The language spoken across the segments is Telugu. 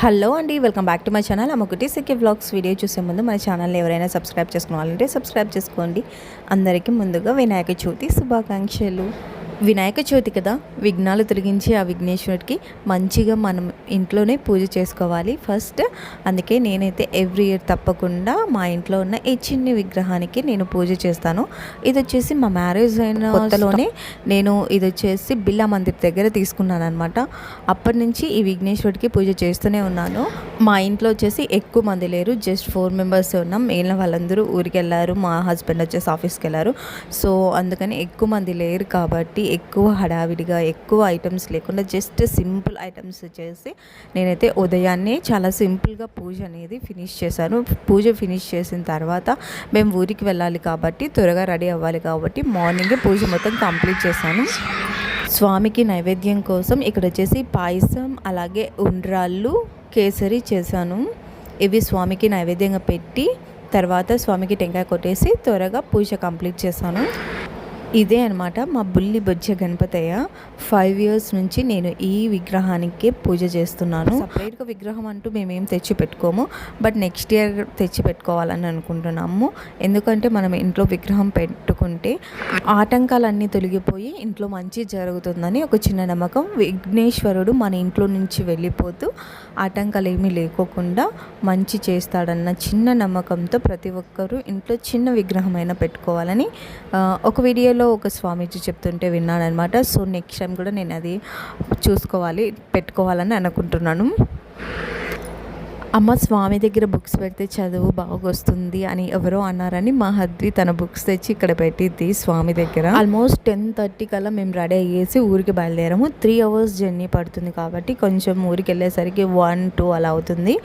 హలో అండి, welcome back to my channel. Ammakutti CK vlogs. Video చూసే ముందు మన ఛానల్ని ఎవరైనా సబ్స్క్రైబ్ చేసుకోవాలంటే సబ్స్క్రైబ్ చేసుకోండి. అందరికీ ముందుగా వినాయక చవితి శుభాకాంక్షలు. వినాయక చవితి కదా, విఘ్నాలు తొలగించి ఆ విఘ్నేశ్వరుడికి మంచిగా మనం ఇంట్లోనే పూజ చేసుకోవాలి ఫస్ట్. అందుకే నేనైతే ఎవ్రీ ఇయర్ తప్పకుండా మా ఇంట్లో ఉన్న ఈ చిన్ని విగ్రహానికి నేను పూజ చేస్తాను. ఇది వచ్చేసి మా మ్యారేజ్ అయిన కొత్తలోనే నేను ఇది వచ్చేసి బిర్లా మందిర్ దగ్గర తీసుకున్నాను అనమాట. అప్పటి నుంచి ఈ విఘ్నేశ్వరుడికి పూజ చేస్తూనే ఉన్నాను. మా ఇంట్లో వచ్చేసి ఎక్కువ మంది లేరు, జస్ట్ 4 మెంబర్స్ ఉన్నాం. మిగిలిన వాళ్ళందరూ ఊరికి వెళ్ళారు, మా హస్బెండ్ వచ్చేసి ఆఫీస్కి వెళ్ళారు. సో అందుకని ఎక్కువ మంది లేరు కాబట్టి ఎక్కువ హడావిడిగా ఎక్కువ ఐటమ్స్ లేకుండా జస్ట్ సింపుల్ ఐటమ్స్ చేసి నేనైతే ఉదయాన్నే చాలా సింపుల్గా పూజ అనేది ఫినిష్ చేశాను. పూజ ఫినిష్ చేసిన తర్వాత మేము ఊరికి వెళ్ళాలి కాబట్టి త్వరగా రెడీ అవ్వాలి కాబట్టి మార్నింగే పూజ మొత్తం కంప్లీట్ చేశాను. స్వామికి నైవేద్యం కోసం ఇక్కడ వచ్చేసి పాయసం, అలాగే ఉండ్రాళ్ళు, కేసరి చేశాను. ఇవి స్వామికి నైవేద్యంగా పెట్టి తర్వాత స్వామికి టెంకాయ కొట్టేసి త్వరగా పూజ కంప్లీట్ చేశాను. ఇదే అనమాట మా బుల్లి బొజ్జ గణపతయ్య. 5 years నుంచి నేను ఈ విగ్రహానికి పూజ చేస్తున్నాను. సపరేట్గా విగ్రహం అంటూ మేమేం తెచ్చి పెట్టుకోము, బట్ నెక్స్ట్ ఇయర్ తెచ్చి పెట్టుకోవాలని అనుకుంటున్నాము. ఎందుకంటే మనం ఇంట్లో విగ్రహం పెట్టుకుంటే ఆటంకాలన్నీ తొలగిపోయి ఇంట్లో మంచి జరుగుతుందని ఒక చిన్న నమ్మకం. విఘ్నేశ్వరుడు మన ఇంట్లో నుంచి వెళ్ళిపోతూ ఆటంకాలు ఏమీ లేకోకుండా మంచి చేస్తాడన్న చిన్న నమ్మకంతో ప్రతి ఒక్కరూ ఇంట్లో చిన్న విగ్రహమైనా పెట్టుకోవాలని ఒక వీడియోలో ఒక స్వామీజీ చెప్తుంటే విన్నానమాట. సో నెక్స్ట్ టైం కూడా నేను అది పెట్టుకోవాలని అనుకుంటున్నాను. అమ్మ స్వామి దగ్గర బుక్స్ పెడితే చదువు బాగా వస్తుంది అని ఎవరో అన్నారని మా హద్వి తన బుక్స్ తెచ్చి ఇక్కడ పెట్టిద్ది స్వామి దగ్గర. ఆల్మోస్ట్ 10:30 కల్లా మేము రెడీ అయ్యేసి ఊరికి బయలుదేరాము. 3 hours జర్నీ పడుతుంది కాబట్టి కొంచెం ఊరికి వెళ్ళేసరికి 1-2 అలా అవుతుంది.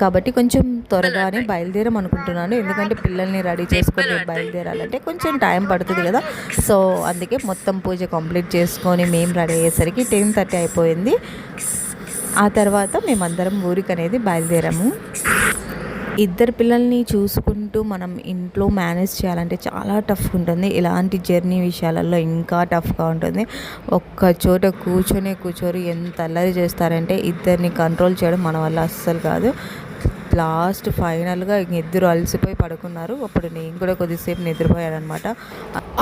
కాబట్టి కొంచెం త్వరగానే బయలుదేరాం అనుకుంటున్నాను. ఎందుకంటే పిల్లల్ని రెడీ చేసుకొని బయలుదేరాలంటే కొంచెం టైం పడుతుంది కదా. సో అందుకే మొత్తం పూజ కంప్లీట్ చేసుకొని మేము రెడీ అయ్యేసరికి 10:30 అయిపోయింది. ఆ తర్వాత మేమందరం ఊరికి అనేది బయలుదేరాము. ఇద్దరు పిల్లల్ని చూసుకుంటూ మనం ఇంట్లో మేనేజ్ చేయాలంటే చాలా టఫ్ ఉంటుంది. ఇలాంటి జర్నీ విషయాలలో ఇంకా టఫ్గా ఉంటుంది. ఒక్క చోట కూర్చోరు, ఎంత అల్లరి చేస్తారంటే ఇద్దరిని కంట్రోల్ చేయడం మన వల్ల అస్సలు కాదు. లాస్ట్ ఫైనల్గా ఇద్దరు అలసిపోయి పడుకున్నారు. అప్పుడు నేను కూడా కొద్దిసేపు నిద్రపోయాను అనమాట.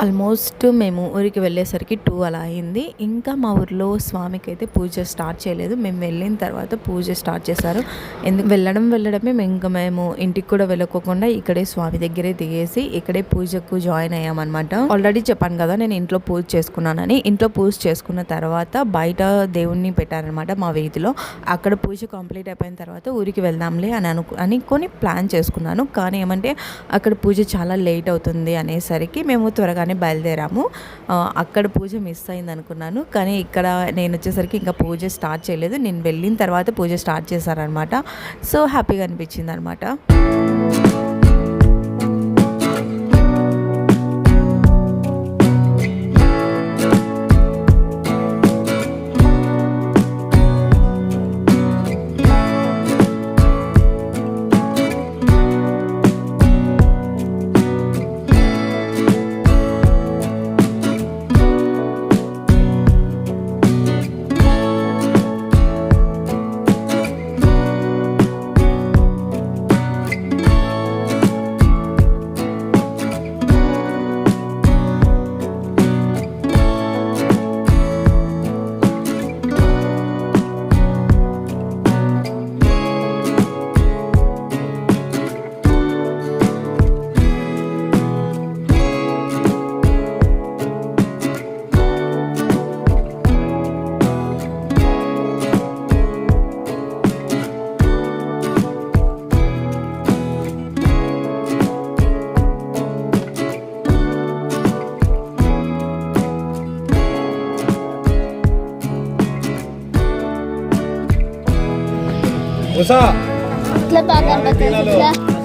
ఆల్మోస్ట్ మేము ఊరికి వెళ్ళేసరికి 2 అలా అయింది. ఇంకా మా ఊరిలో స్వామికి అయితే పూజ స్టార్ట్ చేయలేదు. మేము వెళ్ళిన తర్వాత పూజ స్టార్ట్ చేశారు. ఎందుకు వెళ్ళడమే మేము ఇంటికి కూడా వెళ్ళకోకుండా ఇక్కడే స్వామి దగ్గరే దిగేసి ఇక్కడే పూజకు జాయిన్ అయ్యామన్నమాట. ఆల్రెడీ చెప్పాను కదా నేను ఇంట్లో పూజ చేసుకున్నానని. ఇంట్లో పూజ చేసుకున్న తర్వాత బయట దేవుణ్ణి పెట్టారనమాట మా వీధిలో. అక్కడ పూజ కంప్లీట్ అయిపోయిన తర్వాత ఊరికి వెళ్దాంలే అనుకొని ప్లాన్ చేసుకున్నాను. కానీ ఏమంటే అక్కడ పూజ చాలా లేట్ అవుతుంది అనేసరికి మేము త్వరగానే బయలుదేరాము. అక్కడ పూజ మిస్ అయింది అనుకున్నాను, కానీ ఇక్కడ నేను వచ్చేసరికి ఇంకా పూజ స్టార్ట్ చేయలేదు. నేను వెళ్ళిన తర్వాత పూజ స్టార్ట్ చేశారనమాట. సో హ్యాపీగా అనిపించింది అనమాట.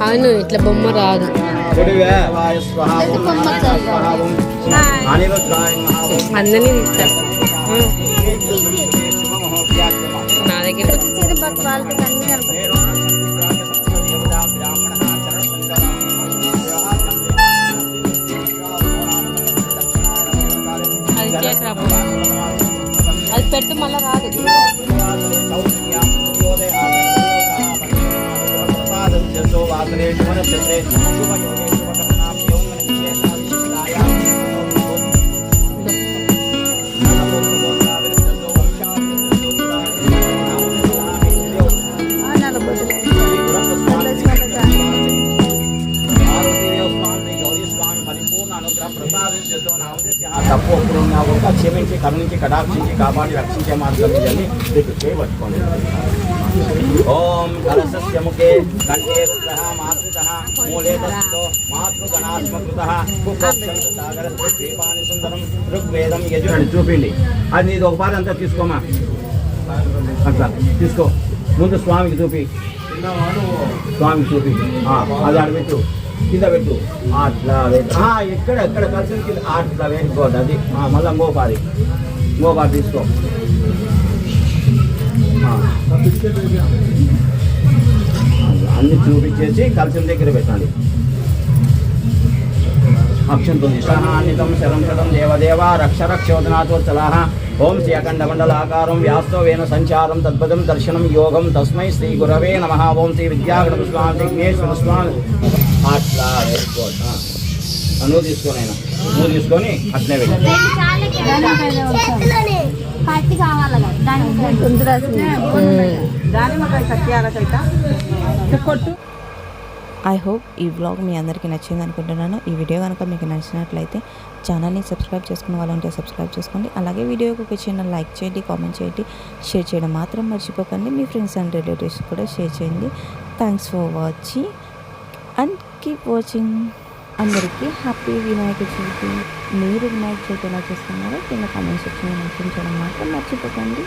అవును, ఇట్లా బొమ్మ రాదు. అందరినీ తీస్తారు నా దగ్గర. అది పెడితే మళ్ళీ రాదు. నక్షత్రే శుభయోగే శుభకర్ణాం యోగన విశేషణ విశిష్టాయాం తప్పు ఒప్పుడున్నా కూడా క్షమించి కరుణించి కటాక్షించి కాపాడి రక్షించే మార్గం ఇదని మీకు చేయబట్టుకోండి. ఓం కలశస్య ముఖే కంఠే రుద్రః మాతృతః మూలే దశతో మాతృగణాత్మకృతః కుక్షంతు సాగరస్య ద్వీపాని సుందరం ఋగ్వేదం యజుర్వేదం చూపిండి. అది నీది ఒక పారి అంతా తీసుకోమా, అట్లా తీసుకో. ముందు స్వామికి చూపి, స్వామికి చూపి. అది ఆడ పెట్టు, కింద పెట్టు, అట్లా పెట్టు. ఎక్కడ ఎక్కడ కలిసి కింద అట్లా వేసుకోవద్దు. అది మళ్ళీ ఇంకోపారి తీసుకో. అన్ని చూపించేసి కలిసిన దగ్గర పెట్టాలి. అక్షంతో నిషాన్నితం శరం శతం దేవదేవ రక్ష రక్షోదనాథోచ్చలాహ ఓం శ్రీ అఖండమండలాకారం వ్యాస్తో వేణ సంచారం తద్భుతం దర్శనం యోగం తస్మై శ్రీ గురవే నమః. ఓం శ్రీ విద్యాగణం స్వామి విఘ్నేశ్వర స్వామి. అట్లా వేసుకోవద్దు. నువ్వు తీసుకొని అయినా నువ్వు తీసుకొని అట్లే పెట్టు. ఐ హోప్ ఈ వ్లాగ్ మీ అందరికీ నచ్చింది అనుకుంటున్నాను. ఈ వీడియో కనుక మీకు నచ్చినట్లయితే ఛానల్ని సబ్స్క్రైబ్ చేసుకున్న వాళ్ళంటే సబ్స్క్రైబ్ చేసుకోండి. అలాగే వీడియోకి ఒక చిన్న లైక్ చేయండి, కామెంట్ చేయండి, షేర్ చేయడం మాత్రం మర్చిపోకండి. మీ ఫ్రెండ్స్ అండ్ రిలేటివ్స్ కూడా షేర్ చేయండి. Thanks for watching and keep watching. అందరికీ హ్యాపీ వినాయక చవితి. మీరు వినాయక చవితి ఎలా చేస్తున్నారో కింద కామెంట్ సెక్షన్లో మెన్షన్ చేయడం మాత్రం మర్చిపోకండి.